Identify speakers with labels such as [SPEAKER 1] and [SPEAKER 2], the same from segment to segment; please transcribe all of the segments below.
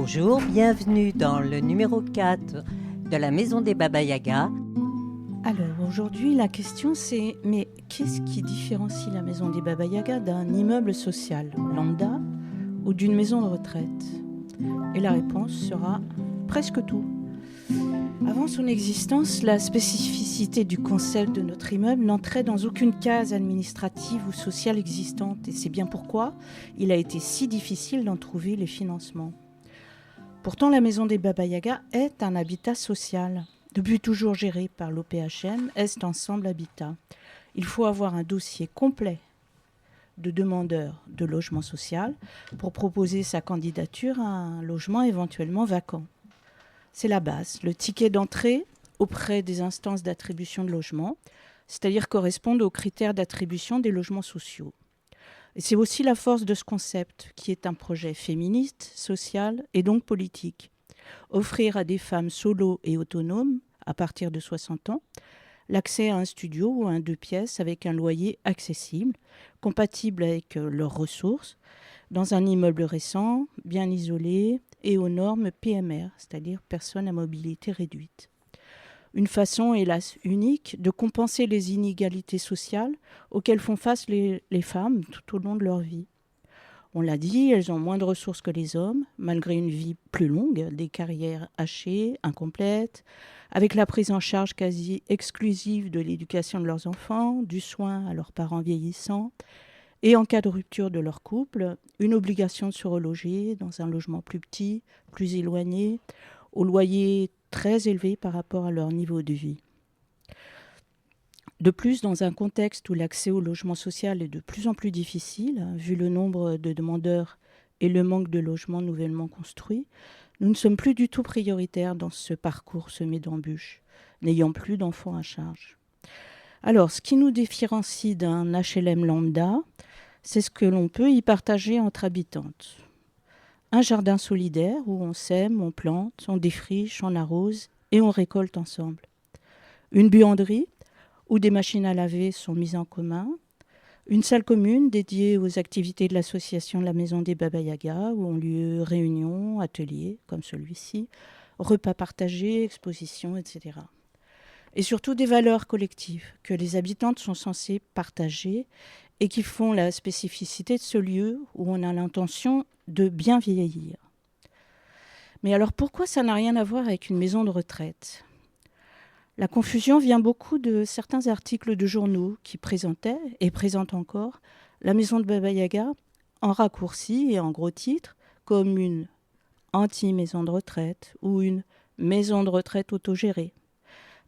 [SPEAKER 1] Bonjour, bienvenue dans le numéro 4 de la Maison des Baba Yaga.
[SPEAKER 2] Alors aujourd'hui la question c'est, mais qu'est-ce qui différencie la Maison des Baba Yaga d'un immeuble social lambda ou d'une maison de retraite? Et la réponse sera presque tout. Avant son existence, la spécificité du concept de notre immeuble n'entrait dans aucune case administrative ou sociale existante, et c'est bien pourquoi il a été si difficile d'en trouver les financements. Pourtant, la Maison des Baba Yaga est un habitat social, depuis toujours géré par l'OPHM, Est Ensemble Habitat. Il faut avoir un dossier complet de demandeurs de logement social pour proposer sa candidature à un logement éventuellement vacant. C'est la base, le ticket d'entrée auprès des instances d'attribution de logement, c'est-à-dire correspondre aux critères d'attribution des logements sociaux. Et c'est aussi la force de ce concept, qui est un projet féministe, social et donc politique. Offrir à des femmes solo et autonomes, à partir de 60 ans, l'accès à un studio ou à un 2 pièces avec un loyer accessible, compatible avec leurs ressources, dans un immeuble récent, bien isolé et aux normes PMR, c'est-à-dire personnes à mobilité réduite. Une façon, hélas unique, de compenser les inégalités sociales auxquelles font face les femmes tout au long de leur vie. On l'a dit, elles ont moins de ressources que les hommes, malgré une vie plus longue, des carrières hachées, incomplètes, avec la prise en charge quasi exclusive de l'éducation de leurs enfants, du soin à leurs parents vieillissants, et en cas de rupture de leur couple, une obligation de se reloger dans un logement plus petit, plus éloigné, au loyer très élevé par rapport à leur niveau de vie. De plus, dans un contexte où l'accès au logement social est de plus en plus difficile, vu le nombre de demandeurs et le manque de logements nouvellement construits, nous ne sommes plus du tout prioritaires dans ce parcours semé d'embûches, n'ayant plus d'enfants à charge. Alors, ce qui nous différencie d'un HLM lambda, c'est ce que l'on peut y partager entre habitantes. Un jardin solidaire où on sème, on plante, on défriche, on arrose et on récolte ensemble. Une buanderie où des machines à laver sont mises en commun. Une salle commune dédiée aux activités de l'association de la Maison des Baba Yaga où ont lieu réunions, ateliers comme celui-ci, repas partagés, expositions, etc. Et surtout des valeurs collectives que les habitantes sont censées partager et qui font la spécificité de ce lieu où on a l'intention de bien vieillir. Mais alors pourquoi ça n'a rien à voir avec une maison de retraite ? La confusion vient beaucoup de certains articles de journaux qui présentaient, et présentent encore, la maison de Baba Yaga en raccourci et en gros titres comme une anti-maison de retraite ou une maison de retraite autogérée.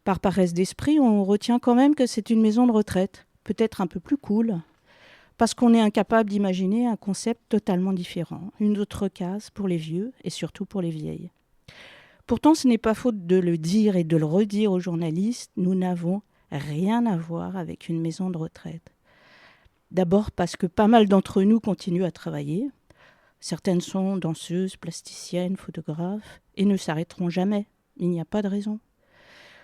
[SPEAKER 2] Par paresse d'esprit, on retient quand même que c'est une maison de retraite, peut-être un peu plus cool, parce qu'on est incapable d'imaginer un concept totalement différent, une autre case pour les vieux et surtout pour les vieilles. Pourtant, ce n'est pas faute de le dire et de le redire aux journalistes, nous n'avons rien à voir avec une maison de retraite. D'abord parce que pas mal d'entre nous continuent à travailler. Certaines sont danseuses, plasticiennes, photographes et ne s'arrêteront jamais. Il n'y a pas de raison.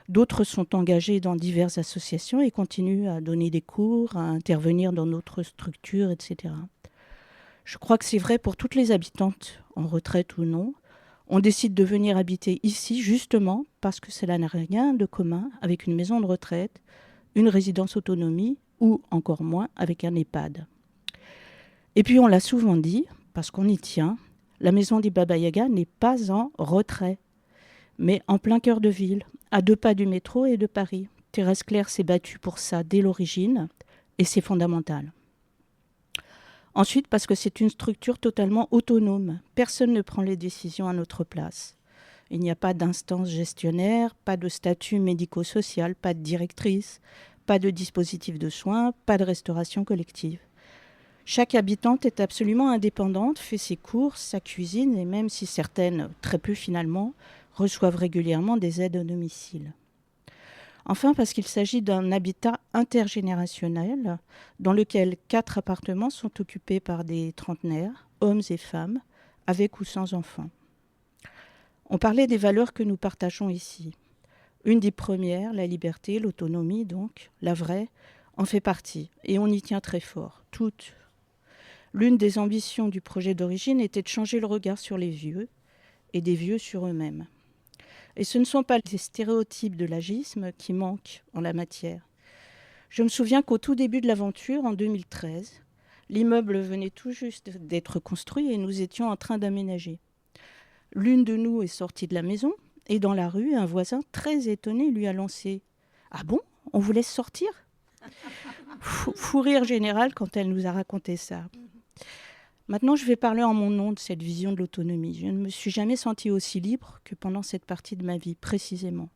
[SPEAKER 2] D'autres sont engagés dans diverses associations et continuent à donner des cours, à intervenir dans d'autres structures, etc. Je crois que c'est vrai pour toutes les habitantes, en retraite ou non. On décide de venir habiter ici justement parce que cela n'a rien de commun avec une maison de retraite, une résidence autonomie ou encore moins avec un EHPAD. Et puis on l'a souvent dit, parce qu'on y tient, la maison des Baba Yaga n'est pas en retrait, mais en plein cœur de ville, à 2 pas du métro et de Paris. Thérèse Claire s'est battue pour ça dès l'origine, et c'est fondamental. Ensuite, parce que c'est une structure totalement autonome. Personne ne prend les décisions à notre place. Il n'y a pas d'instance gestionnaire, pas de statut médico-social, pas de directrice, pas de dispositif de soins, pas de restauration collective. Chaque habitante est absolument indépendante, fait ses courses, sa cuisine, et même si certaines, très peu finalement, reçoivent régulièrement des aides au domicile. Enfin, parce qu'il s'agit d'un habitat intergénérationnel dans lequel 4 appartements sont occupés par des trentenaires, hommes et femmes, avec ou sans enfants. On parlait des valeurs que nous partageons ici. Une des premières, la liberté, l'autonomie donc, la vraie, en fait partie. Et on y tient très fort, toutes. L'une des ambitions du projet d'origine était de changer le regard sur les vieux et des vieux sur eux-mêmes. Et ce ne sont pas les stéréotypes de l'agisme qui manquent en la matière. Je me souviens qu'au tout début de l'aventure, en 2013, l'immeuble venait tout juste d'être construit et nous étions en train d'aménager. L'une de nous est sortie de la maison et dans la rue, un voisin très étonné lui a lancé « Ah bon, on vous laisse sortir ?» Fou rire général quand elle nous a raconté ça. Maintenant, je vais parler en mon nom de cette vision de l'autonomie. Je ne me suis jamais sentie aussi libre que pendant cette partie de ma vie, précisément.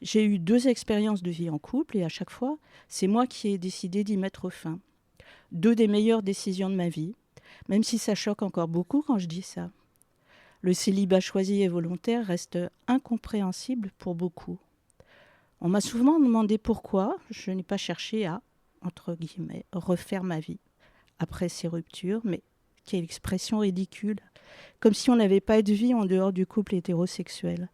[SPEAKER 2] J'ai eu 2 expériences de vie en couple et à chaque fois, c'est moi qui ai décidé d'y mettre fin. 2 des meilleures décisions de ma vie, même si ça choque encore beaucoup quand je dis ça. Le célibat choisi et volontaire reste incompréhensible pour beaucoup. On m'a souvent demandé pourquoi je n'ai pas cherché à, entre guillemets, refaire ma vie après ces ruptures, mais quelle expression ridicule, comme si on n'avait pas de vie en dehors du couple hétérosexuel.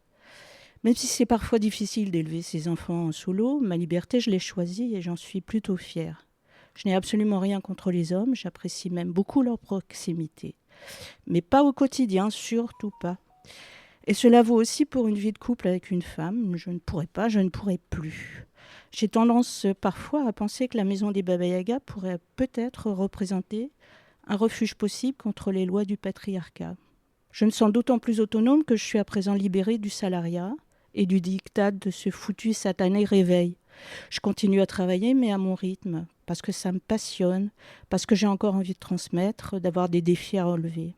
[SPEAKER 2] Même si c'est parfois difficile d'élever ses enfants en solo, ma liberté, je l'ai choisie et j'en suis plutôt fière. Je n'ai absolument rien contre les hommes, j'apprécie même beaucoup leur proximité. Mais pas au quotidien, surtout pas. Et cela vaut aussi pour une vie de couple avec une femme. Je ne pourrais pas, je ne pourrais plus. J'ai tendance parfois à penser que la maison des Baba Yaga pourrait peut-être représenter un refuge possible contre les lois du patriarcat. Je me sens d'autant plus autonome que je suis à présent libérée du salariat et du diktat de ce foutu satané réveil. Je continue à travailler, mais à mon rythme, parce que ça me passionne, parce que j'ai encore envie de transmettre, d'avoir des défis à relever.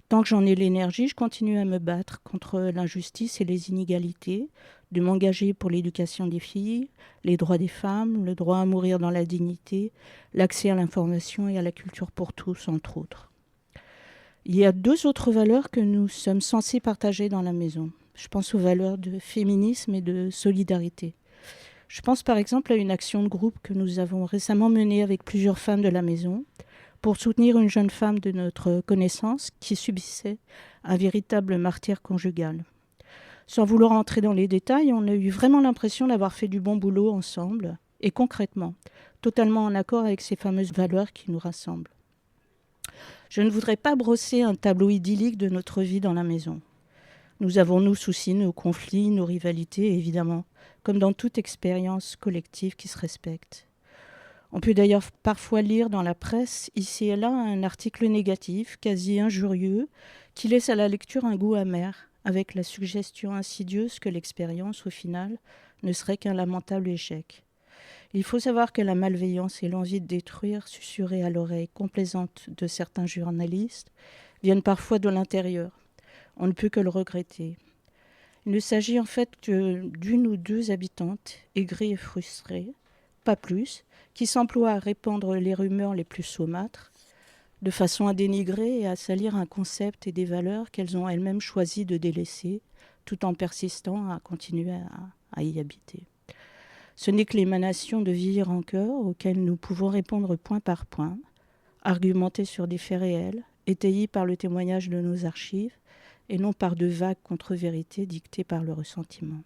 [SPEAKER 2] Tant que j'en ai l'énergie, je continue à me battre contre l'injustice et les inégalités, de m'engager pour l'éducation des filles, les droits des femmes, le droit à mourir dans la dignité, l'accès à l'information et à la culture pour tous, entre autres. Il y a 2 autres valeurs que nous sommes censés partager dans la maison. Je pense aux valeurs de féminisme et de solidarité. Je pense par exemple à une action de groupe que nous avons récemment menée avec plusieurs femmes de la maison pour soutenir une jeune femme de notre connaissance qui subissait un véritable martyre conjugal. Sans vouloir entrer dans les détails, on a eu vraiment l'impression d'avoir fait du bon boulot ensemble et concrètement, totalement en accord avec ces fameuses valeurs qui nous rassemblent. Je ne voudrais pas brosser un tableau idyllique de notre vie dans la maison. Nous avons nos soucis, nos conflits, nos rivalités, évidemment, comme dans toute expérience collective qui se respecte. On peut d'ailleurs parfois lire dans la presse, ici et là, un article négatif, quasi injurieux, qui laisse à la lecture un goût amer, avec la suggestion insidieuse que l'expérience, au final, ne serait qu'un lamentable échec. Il faut savoir que la malveillance et l'envie de détruire, susurrée à l'oreille complaisante de certains journalistes, viennent parfois de l'intérieur. On ne peut que le regretter. Il ne s'agit en fait que d'1 ou 2 habitantes, aigries et frustrées, pas plus, qui s'emploient à répandre les rumeurs les plus saumâtres, de façon à dénigrer et à salir un concept et des valeurs qu'elles ont elles-mêmes choisi de délaisser, tout en persistant à continuer à y habiter. Ce n'est que l'émanation de vieilles rancœurs auxquelles nous pouvons répondre point par point, argumenter sur des faits réels, étayés par le témoignage de nos archives, et non par de vagues contre-vérités dictées par le ressentiment.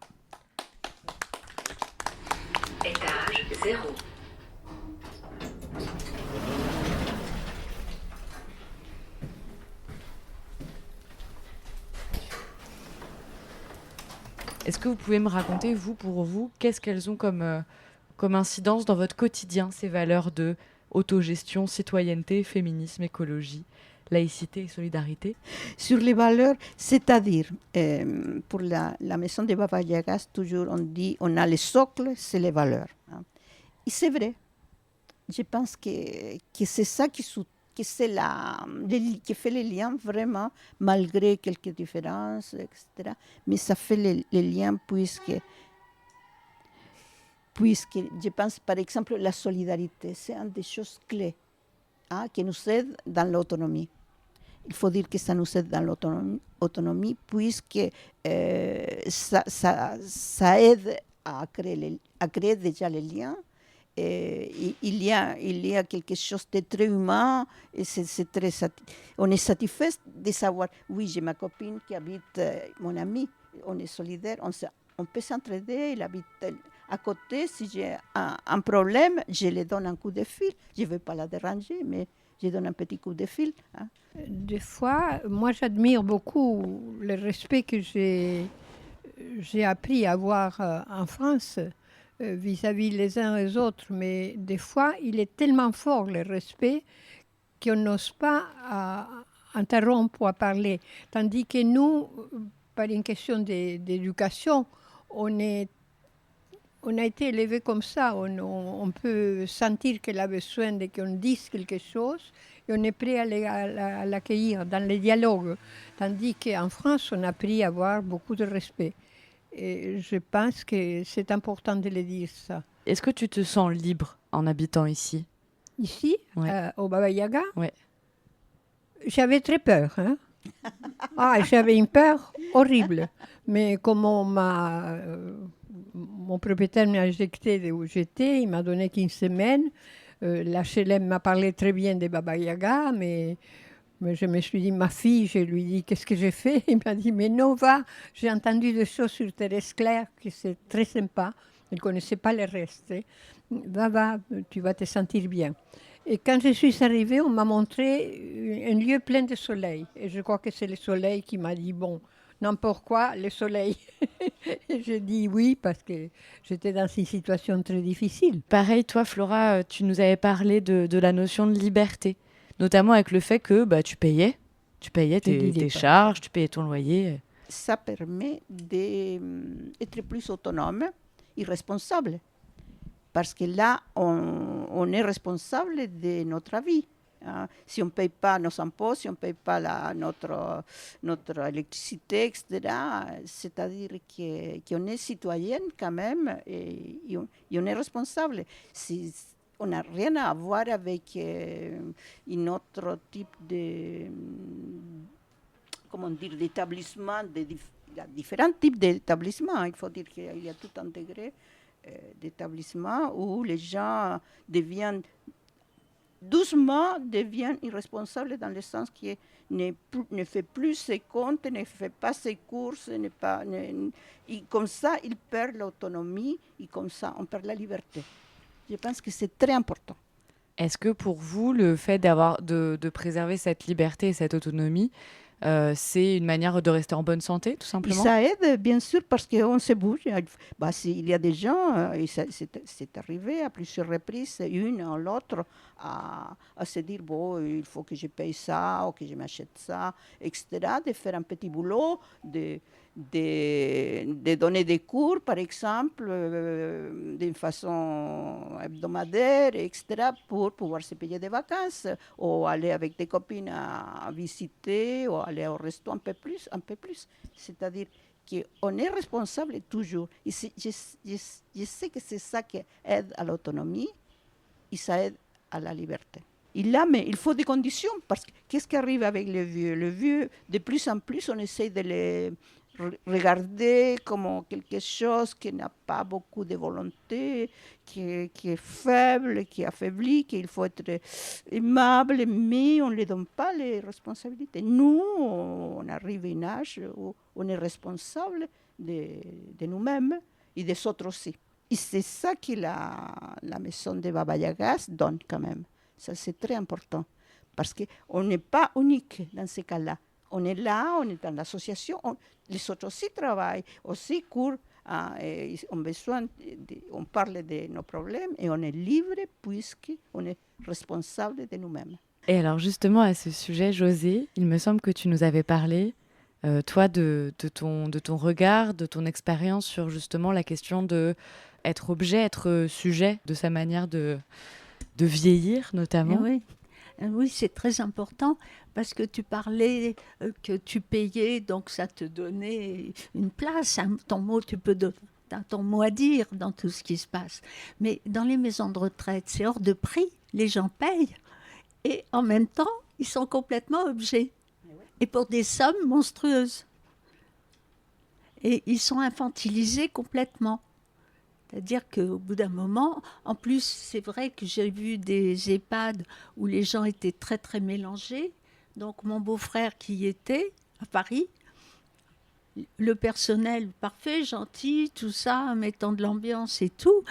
[SPEAKER 3] Étage 0.
[SPEAKER 4] Est-ce que vous pouvez me raconter, vous, pour vous, qu'est-ce qu'elles ont comme incidence dans votre quotidien, ces valeurs de autogestion, citoyenneté, féminisme, écologie, laïcité et solidarité?
[SPEAKER 5] Sur les valeurs, c'est-à-dire, pour la maison de Baba Yagas, toujours on dit, on a le socle, c'est les valeurs. Hein. Et c'est vrai. Je pense que c'est ça qui fait les liens vraiment, malgré quelques différences, etc. Mais ça fait les liens puisque je pense, par exemple, la solidarité, c'est une des choses clés qui nous aide dans l'autonomie. Il faut dire que ça nous aide dans l'autonomie puisque ça aide à créer déjà les liens. Il y a quelque chose de très humain et on est satisfait de savoir, oui, j'ai ma copine qui habite mon ami, on est solidaire, on peut s'entraider, il habite à côté, si j'ai un problème, je lui donne un coup de fil, je ne vais pas la déranger, mais je donne un petit coup de fil. Hein.
[SPEAKER 6] Des fois, moi j'admire beaucoup le respect que j'ai appris à avoir en France vis-à-vis les uns les autres, mais des fois il est tellement fort le respect qu'on n'ose pas interrompre ou à parler. Tandis que nous, par une question d'éducation, on a été élevés comme ça. On peut sentir qu'elle a besoin de qu'on dise quelque chose et on est prêt à l'accueillir dans les dialogues. Tandis qu'en France, on a appris à avoir beaucoup de respect. Et je pense que c'est important de le dire, ça.
[SPEAKER 4] Est-ce que tu te sens libre en habitant ici?
[SPEAKER 6] Ici,
[SPEAKER 4] Ouais.
[SPEAKER 6] au Baba Yaga,
[SPEAKER 4] Ouais.
[SPEAKER 6] j'avais très peur. Hein? J'avais une peur horrible. Mais comme mon propriétaire m'a injecté de où j'étais, il m'a donné 15 semaines. L'HLM m'a parlé très bien de Baba Yaga, mais je me suis dit, ma fille, je lui ai dit, qu'est-ce que j'ai fait? Il m'a dit, mais non, va, j'ai entendu des choses sur Thérèse Claire, que c'est très sympa. Elle ne connaissait pas le reste. Hein. Va, tu vas te sentir bien. Et quand je suis arrivée, on m'a montré un lieu plein de soleil. Et je crois que c'est le soleil qui m'a dit, bon, n'importe quoi, le soleil. Et j'ai dit oui, parce que j'étais dans une situation très difficile.
[SPEAKER 4] Pareil, toi, Flora, tu nous avais parlé de la notion de liberté, notamment avec le fait que tu payais tes charges, tu payais ton loyer.
[SPEAKER 5] Ça permet d'être plus autonome et responsable. Parce que là, on est responsable de notre vie. Hein. Si on ne paye pas nos impôts, si on ne paye pas notre électricité, etc., c'est-à-dire qu'on est citoyenne quand même et on est responsable. On n'a rien à voir avec un autre type d'établissement, il y a différents types d'établissements. Il faut dire qu'il y a tout un degré d'établissements où les gens doucement deviennent irresponsables dans le sens qu'ils ne fait plus ses comptes, ne fait pas ses courses, et comme ça, ils perdent l'autonomie et comme ça, on perd la liberté. Je pense que c'est très important.
[SPEAKER 4] Est-ce que pour vous, le fait de préserver cette liberté et cette autonomie, c'est une manière de rester en bonne santé, tout simplement?
[SPEAKER 5] Ça aide, bien sûr, parce qu'on se bouge. Il y a des gens, et c'est arrivé à plusieurs reprises, une à l'autre, à se dire, bon, il faut que je paye ça, ou que je m'achète ça, etc., de faire un petit boulot, de donner des cours, par exemple, d'une façon hebdomadaire, etc., pour pouvoir se payer des vacances, ou aller avec des copines à visiter, ou aller au resto un peu plus. C'est-à-dire qu'on est responsable toujours. Et je sais que c'est ça qui aide à l'autonomie et ça aide à la liberté. Et là, mais il faut des conditions, parce que qu'est-ce qui arrive avec les vieux? Les vieux, de plus en plus, on essaie de les regarder comme quelque chose qui n'a pas beaucoup de volonté, qui est faible, qui est affaibli, qu'il faut être aimable, mais on ne leur donne pas les responsabilités. Nous, on arrive à un âge où on est responsable de nous-mêmes et des autres aussi. Et c'est ça que la maison de Baba Yaga donne quand même. Ça, c'est très important, parce qu'on n'est pas unique dans ces cas-là. On est là, on est dans l'association, les autres aussi travaillent, aussi courent, on parle de nos problèmes et on est libre puisqu'on est responsable de nous-mêmes.
[SPEAKER 4] Et alors justement à ce sujet, José, il me semble que tu nous avais parlé, toi, de ton regard, de ton expérience sur justement la question de être objet, être sujet de sa manière de vieillir notamment.
[SPEAKER 7] Oui, c'est très important parce que tu parlais que tu payais, donc ça te donnait une place. Ton mot, t'as ton mot à dire dans tout ce qui se passe. Mais dans les maisons de retraite, c'est hors de prix. Les gens payent et en même temps, ils sont complètement objets. Et pour des sommes monstrueuses. Et ils sont infantilisés complètement. C'est-à-dire qu'au bout d'un moment, en plus, c'est vrai que j'ai vu des EHPAD où les gens étaient très, très mélangés. Donc, mon beau-frère qui y était, à Paris, le personnel parfait, gentil, tout ça, mettant de l'ambiance et tout.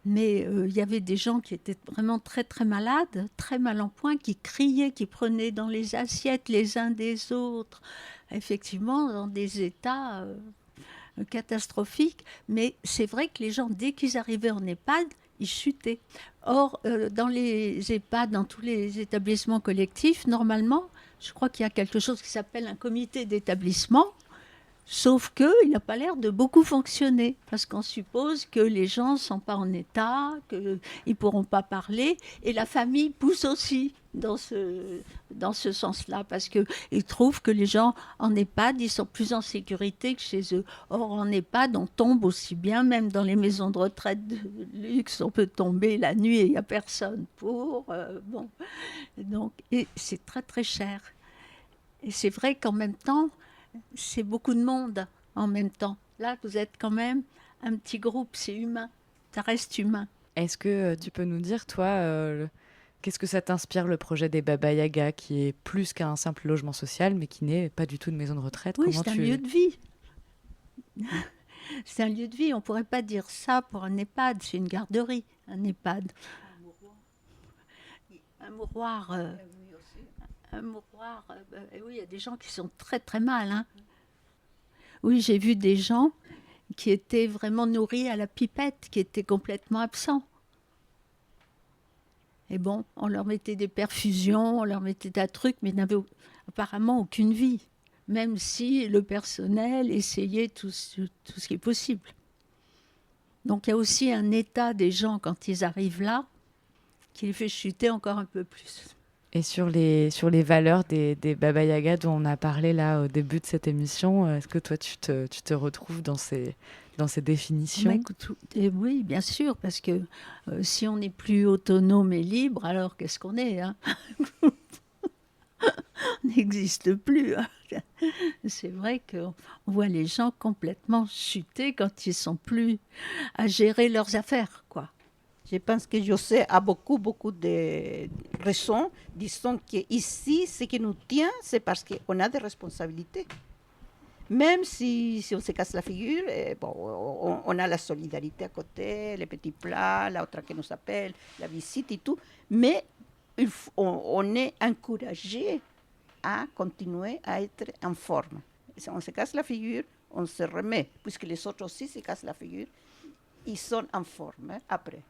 [SPEAKER 7] Mais il y avait des gens qui étaient vraiment très très malades, très mal en point, qui criaient, qui prenaient dans les assiettes les uns des autres, effectivement dans des états catastrophiques. Mais c'est vrai que les gens, dès qu'ils arrivaient en EHPAD, ils chutaient. Or, dans les EHPAD, dans tous les établissements collectifs, normalement, je crois qu'il y a quelque chose qui s'appelle un comité d'établissement. Sauf qu'il n'a pas l'air de beaucoup fonctionner, parce qu'on suppose que les gens ne sont pas en état, qu'ils ne pourront pas parler, et la famille pousse aussi dans ce sens-là, parce qu'ils trouvent que les gens en EHPAD, ils sont plus en sécurité que chez eux. Or, en EHPAD, on tombe aussi bien, même dans les maisons de retraite de luxe, on peut tomber la nuit et il n'y a personne pour. Bon. Donc, et c'est très très cher. Et c'est vrai qu'en même temps, c'est beaucoup de monde en même temps. Là, vous êtes quand même un petit groupe, c'est humain, ça reste humain.
[SPEAKER 4] Est-ce que tu peux nous dire, toi, qu'est-ce que ça t'inspire, le projet des Baba Yaga, qui est plus qu'un simple logement social, mais qui n'est pas du tout une maison de retraite?
[SPEAKER 7] Oui, c'est un lieu de vie. C'est un lieu de vie, on ne pourrait pas dire ça pour un EHPAD, c'est une garderie, un EHPAD. Un mouroir. Un mouroir, oui, il y a des gens qui sont très très mal. Hein. Oui, j'ai vu des gens qui étaient vraiment nourris à la pipette, qui étaient complètement absents. Et bon, on leur mettait des perfusions, on leur mettait des trucs, mais ils n'avaient apparemment aucune vie, même si le personnel essayait tout ce qui est possible. Donc il y a aussi un état des gens quand ils arrivent là qui les fait chuter encore un peu plus.
[SPEAKER 4] Et sur les valeurs des Baba Yaga dont on a parlé là au début de cette émission, est-ce que toi tu te retrouves dans ces définitions?
[SPEAKER 7] Écoute, oui, bien sûr, parce que si on n'est plus autonome et libre, alors qu'est-ce qu'on est, hein? On n'existe plus. Hein. C'est vrai qu'on voit les gens complètement chuter quand ils sont plus à gérer leurs affaires, quoi.
[SPEAKER 5] Je pense que José a beaucoup de raisons. Disons qu'ici, ce qui nous tient, c'est parce qu'on a des responsabilités. Même si on se casse la figure, bon, on a la solidarité à côté, les petits plats, l'autre qui nous appelle, la visite et tout. Mais on est encouragé à continuer à être en forme. Si on se casse la figure, on se remet, puisque les autres aussi se cassent la figure. Ils sont en forme après.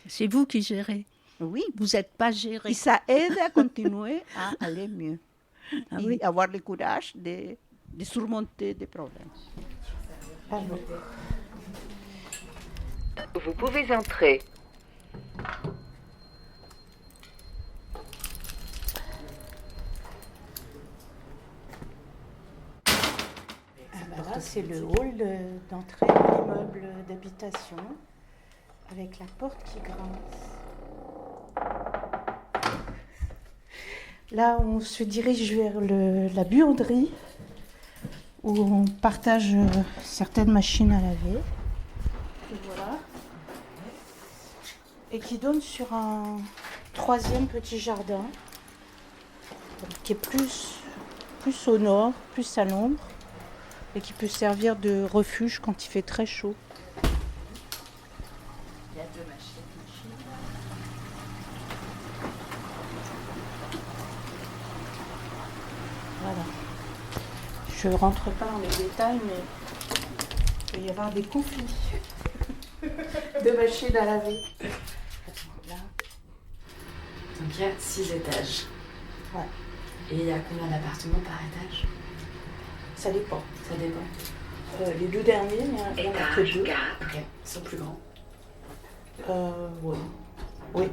[SPEAKER 7] C'est vous qui gérez.
[SPEAKER 5] Oui.
[SPEAKER 7] Vous n'êtes pas géré.
[SPEAKER 5] Et ça aide à continuer à aller mieux.
[SPEAKER 7] Ah,
[SPEAKER 5] et
[SPEAKER 7] oui.
[SPEAKER 5] avoir le courage de surmonter des problèmes.
[SPEAKER 7] Alors.
[SPEAKER 3] Vous pouvez entrer.
[SPEAKER 2] Là, c'est le hall d'entrée de l'immeuble d'habitation, avec la porte qui grince. Là, on se dirige vers la buanderie, où on partage certaines machines à laver. Et voilà. Et qui donne sur un troisième petit jardin, qui est plus au nord, plus à l'ombre, et qui peut servir de refuge quand il fait très chaud. Il y a 2 machines. Voilà. Je ne rentre pas dans les détails, mais il peut y avoir des conflits de machines à laver. Là.
[SPEAKER 8] Donc il y a 6 étages.
[SPEAKER 2] Ouais.
[SPEAKER 8] Et il y a combien d'appartements par étage?
[SPEAKER 2] Ça dépend.
[SPEAKER 8] Ça dépend.
[SPEAKER 2] Les 2 derniers, il n'y en a que 2.
[SPEAKER 8] Ok, ils sont plus grands.
[SPEAKER 2] Oui. Oui.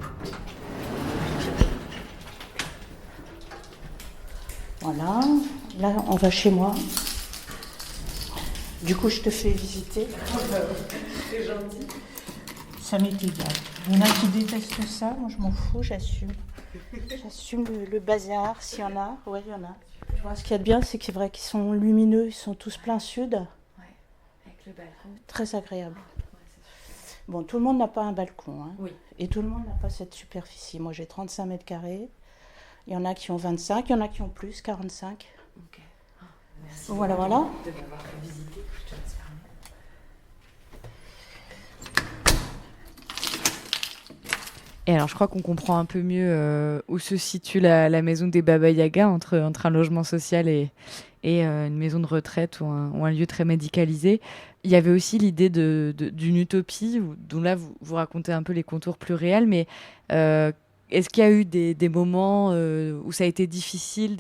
[SPEAKER 2] Voilà. Là, on va chez moi. Du coup, je te fais visiter.
[SPEAKER 8] C'est gentil.
[SPEAKER 2] Ça m'est égal. Il y en a qui détestent ça. Moi, je m'en fous, j'assume. J'assume le bazar, s'il y en a. Oui, il y en a. Tu vois, ce qu'il y a de bien, c'est que c'est vrai qu'ils sont lumineux. Ils sont tous plein sud.
[SPEAKER 8] Ouais, avec le balcon.
[SPEAKER 2] Très agréable.
[SPEAKER 8] Ouais, c'est sûr.
[SPEAKER 2] Bon, tout le monde n'a pas un balcon. Hein.
[SPEAKER 8] Oui.
[SPEAKER 2] Et tout le monde n'a pas cette superficie. Moi, j'ai 35 mètres carrés. Il y en a qui ont 25, il y en a qui ont plus, 45.
[SPEAKER 8] Ok. Ah, merci.
[SPEAKER 2] Voilà.
[SPEAKER 8] De m'avoir fait visiter. Je te laisse
[SPEAKER 4] Et alors, je crois qu'on comprend un peu mieux où se situe la maison des Baba Yaga, entre un logement social et une maison de retraite ou un lieu très médicalisé. Il y avait aussi l'idée d'une utopie, dont là, vous racontez un peu les contours plus réels, mais est-ce qu'il y a eu des moments où ça a été difficile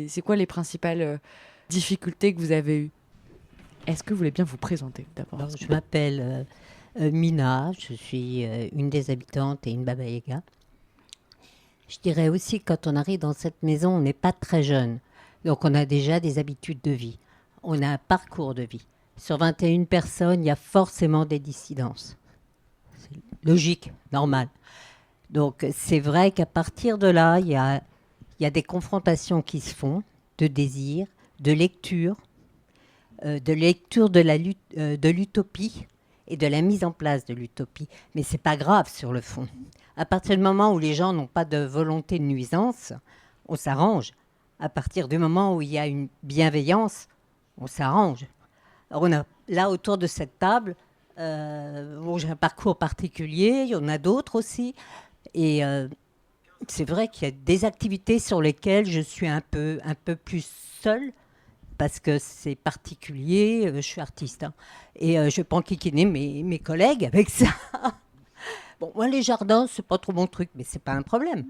[SPEAKER 4] C'est quoi les principales difficultés que vous avez eues? Est-ce que vous voulez bien vous présenter d'abord?
[SPEAKER 1] Alors, je m'appelle Mina, je suis une des habitantes et une Baba Yaga. Je dirais aussi que quand on arrive dans cette maison, on n'est pas très jeune. Donc on a déjà des habitudes de vie. On a un parcours de vie. Sur 21 personnes, il y a forcément des dissidences. C'est logique, normal. Donc c'est vrai qu'à partir de là, il y a des confrontations qui se font, de désir, de lecture de l'utopie et de la mise en place de l'utopie. Mais ce n'est pas grave sur le fond. À partir du moment où les gens n'ont pas de volonté de nuisance, on s'arrange. À partir du moment où il y a une bienveillance, on s'arrange. Alors on a, là, autour de cette table, j'ai un parcours particulier, il y en a d'autres aussi. Et c'est vrai qu'il y a des activités sur lesquelles je suis un peu plus seule, parce que c'est particulier, je suis artiste. Hein, et je ne vais pas enquiquiner mes collègues avec ça. Bon, moi, les jardins, ce n'est pas trop mon truc, mais ce n'est pas un problème.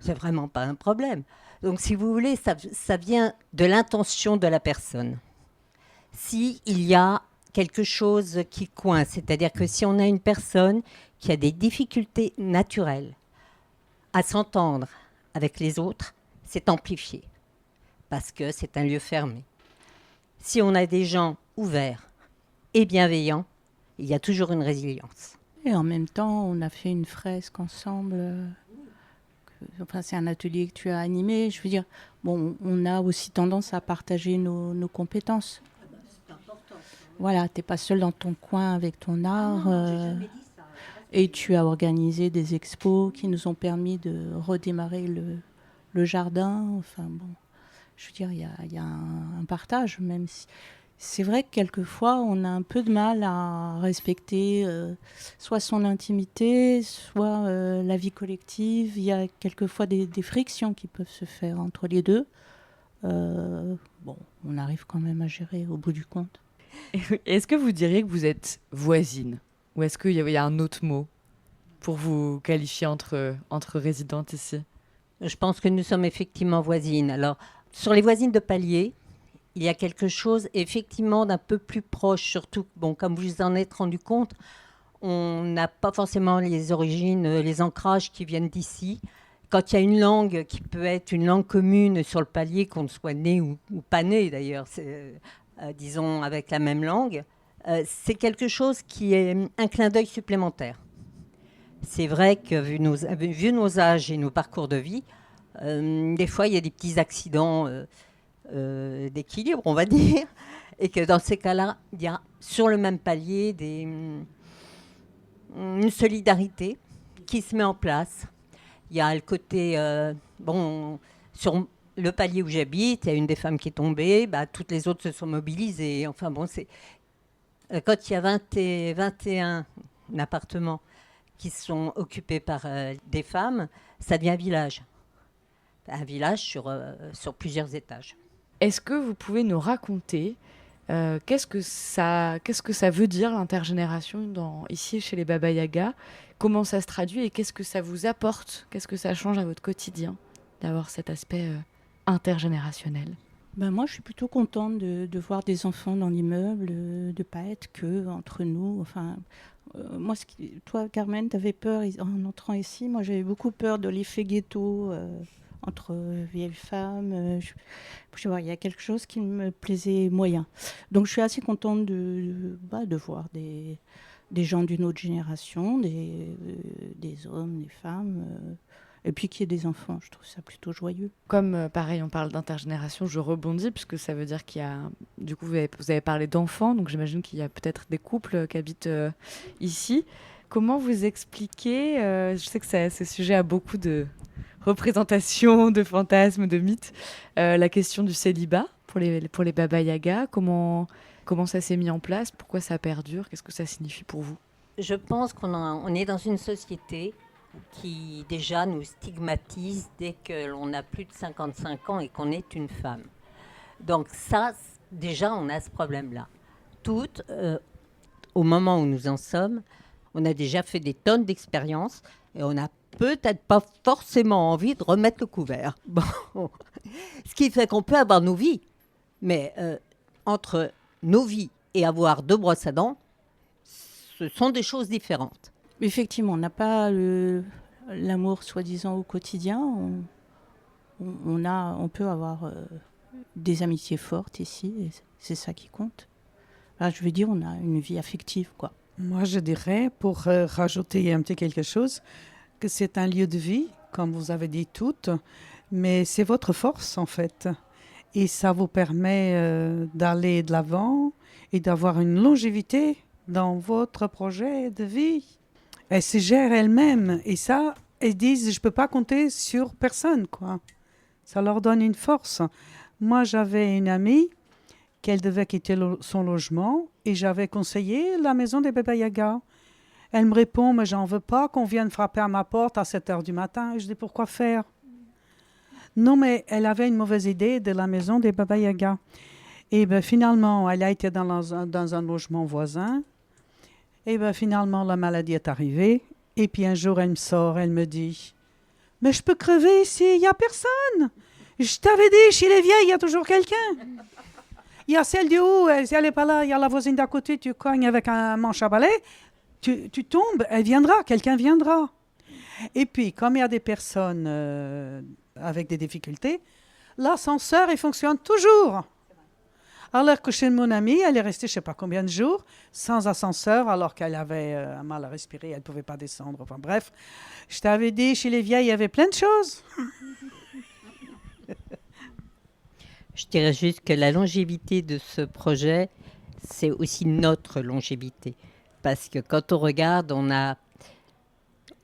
[SPEAKER 1] C'est vraiment pas un problème. Donc, si vous voulez, ça vient de l'intention de la personne. S'il y a quelque chose qui coince, c'est-à-dire que si on a une personne qui a des difficultés naturelles à s'entendre avec les autres, c'est amplifié, parce que c'est un lieu fermé. Si on a des gens ouverts et bienveillants, il y a toujours une résilience.
[SPEAKER 2] Et en même temps, on a fait une fresque ensemble. C'est un atelier que tu as animé. Je veux dire, bon, on a aussi tendance à partager nos compétences.
[SPEAKER 1] C'est important.
[SPEAKER 2] Voilà, tu n'es pas seul dans ton coin avec ton art.
[SPEAKER 1] J'ai jamais dit ça.
[SPEAKER 2] Et tu as organisé des expos qui nous ont permis de redémarrer le jardin. Enfin bon, je veux dire, il y a un partage, même si c'est vrai que quelquefois on a un peu de mal à respecter soit son intimité, soit la vie collective. Il y a quelquefois des frictions qui peuvent se faire entre les deux. Bon, on arrive quand même à gérer au bout du compte.
[SPEAKER 4] Est-ce que vous diriez que vous êtes voisine? Ou est-ce qu'il y a un autre mot pour vous qualifier entre résidentes ici?
[SPEAKER 1] Je pense que nous sommes effectivement voisines. Alors, sur les voisines de palier, il y a quelque chose effectivement d'un peu plus proche, surtout, bon, comme vous vous en êtes rendu compte, on n'a pas forcément les origines, les ancrages qui viennent d'ici. Quand il y a une langue qui peut être une langue commune sur le palier, qu'on soit né ou pas né d'ailleurs, disons avec la même langue, c'est quelque chose qui est un clin d'œil supplémentaire. C'est vrai que vu nos âges et nos parcours de vie, des fois il y a des petits accidents d'équilibre, on va dire, et que dans ces cas-là, il y a sur le même palier une solidarité qui se met en place. Il y a le côté, sur le palier où j'habite, il y a une des femmes qui est tombée, toutes les autres se sont mobilisées. Enfin bon, quand il y a 21 appartements qui sont occupés par des femmes, ça devient un village. Un village sur plusieurs étages.
[SPEAKER 4] Est-ce que vous pouvez nous raconter qu'est-ce que ça veut dire l'intergénération ici chez les Baba Yaga? Comment ça se traduit et qu'est-ce que ça vous apporte? Qu'est-ce que ça change à votre quotidien d'avoir cet aspect intergénérationnel?
[SPEAKER 2] Moi, je suis plutôt contente de voir des enfants dans l'immeuble, de ne pas être que entre nous. Enfin, moi, toi, Carmen, tu avais peur en entrant ici. Moi, j'avais beaucoup peur de l'effet ghetto entre vieilles femmes. Il y a quelque chose qui me plaisait moyen. Donc, je suis assez contente de voir des gens d'une autre génération, des hommes, des femmes. Et puis qu'il y ait des enfants, je trouve ça plutôt joyeux.
[SPEAKER 4] Comme, pareil, on parle d'intergénération, je rebondis, puisque ça veut dire qu'il y a... Du coup, vous avez parlé d'enfants, donc j'imagine qu'il y a peut-être des couples qui habitent ici. Comment vous expliquez, je sais que ce sujet a beaucoup de représentations, de fantasmes, de mythes, la question du célibat pour les Baba Yaga, comment ça s'est mis en place, pourquoi ça perdure, qu'est-ce que ça signifie pour vous?
[SPEAKER 1] Je pense qu'on est dans une société qui déjà nous stigmatise dès que l'on a plus de 55 ans et qu'on est une femme. Donc ça, déjà, on a ce problème-là. Toutes, au moment où nous en sommes, on a déjà fait des tonnes d'expériences et on n'a peut-être pas forcément envie de remettre le couvert. Bon. Ce qui fait qu'on peut avoir nos vies, mais entre nos vies et avoir 2 brosses à dents, ce sont des choses différentes.
[SPEAKER 2] Effectivement, on n'a pas l'amour soi-disant au quotidien. On peut avoir des amitiés fortes ici, et c'est ça qui compte. Enfin, je veux dire, on a une vie affective, quoi.
[SPEAKER 9] Moi, je dirais, pour rajouter un petit quelque chose, que c'est un lieu de vie, comme vous avez dit toutes, mais c'est votre force, en fait. Et ça vous permet d'aller de l'avant et d'avoir une longévité dans votre projet de vie. Elles se gèrent elles-mêmes. Et ça, elles disent, je ne peux pas compter sur personne, quoi. Ça leur donne une force. Moi, j'avais une amie qu'elle devait quitter son logement et j'avais conseillé la maison des Baba Yaga. Elle me répond, mais j'en veux pas qu'on vienne frapper à ma porte à 7h du matin. Et je dis, pourquoi faire? Non, mais elle avait une mauvaise idée de la maison des Baba Yaga. Et ben, finalement, elle a été dans un logement voisin. Et ben, finalement, la maladie est arrivée. Et puis un jour, elle me sort, elle me dit, mais je peux crever ici, il n'y a personne. Je t'avais dit, chez les vieilles, il y a toujours quelqu'un. Il y a celle du haut, si elle n'est pas là, il y a la voisine d'à côté, tu cognes avec un manche à balai, tu tombes, elle viendra, quelqu'un viendra. Et puis, comme il y a des personnes avec des difficultés, l'ascenseur, il fonctionne toujours. Alors que chez mon amie, elle est restée je ne sais pas combien de jours sans ascenseur, alors qu'elle avait un mal à respirer, elle ne pouvait pas descendre. Enfin bref, je t'avais dit, chez les vieilles, il y avait plein de choses.
[SPEAKER 1] Je dirais juste que la longévité de ce projet, c'est aussi notre longévité. Parce que quand on regarde, on a,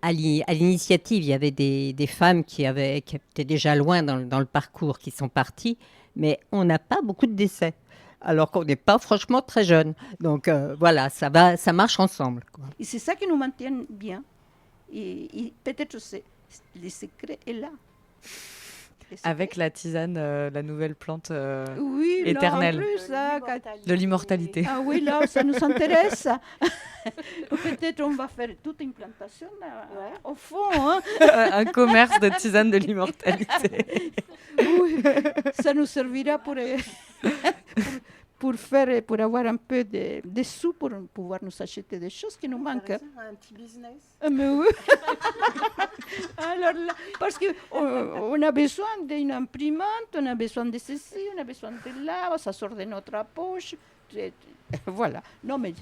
[SPEAKER 1] à l'initiative, il y avait des femmes qui étaient déjà loin dans le parcours, qui sont parties, mais on n'a pas beaucoup de décès, alors qu'on n'est pas franchement très jeunes. Donc voilà, ça marche ensemble, quoi.
[SPEAKER 5] Et c'est ça qui nous maintient bien. Et peut-être le secret est là.
[SPEAKER 4] Avec la tisane, la nouvelle plante
[SPEAKER 5] oui,
[SPEAKER 4] éternelle
[SPEAKER 5] là, en plus, ça,
[SPEAKER 4] de l'immortalité.
[SPEAKER 5] Ah oui, là, ça nous intéresse. Peut-être on va faire toute une plantation là, au fond. Hein.
[SPEAKER 4] Un commerce de tisane de l'immortalité.
[SPEAKER 5] Oui, ça nous servira pour avoir un peu de sous pour pouvoir nous acheter des choses qui nous manquent.
[SPEAKER 7] Un petit business.
[SPEAKER 5] Mais oui. Alors là, parce qu'on a besoin d'une imprimante, on a besoin de ceci, on a besoin de là, ça sort de notre poche. Voilà. Non, mais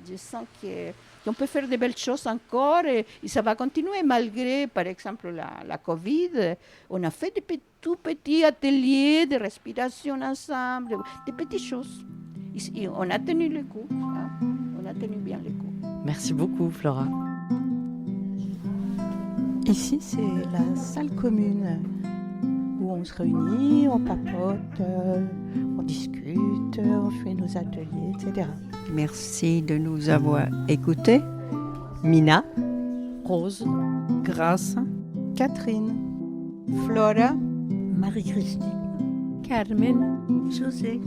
[SPEAKER 5] je sens qu'on peut faire de belles choses encore et ça va continuer malgré, par exemple, la Covid. On a fait des tout petits ateliers de respiration ensemble, des petites choses. Et on a tenu le coup. Hein. On a tenu bien le coup.
[SPEAKER 4] Merci beaucoup, Flora.
[SPEAKER 2] Ici, c'est la salle commune où on se réunit, on papote, on discute, on fait nos ateliers, etc.
[SPEAKER 5] Merci de nous avoir écoutés.
[SPEAKER 1] Mina,
[SPEAKER 2] Rose,
[SPEAKER 9] Grâce.
[SPEAKER 2] Catherine,
[SPEAKER 5] Flora,
[SPEAKER 7] Marie-Christine,
[SPEAKER 6] Carmen,
[SPEAKER 7] José,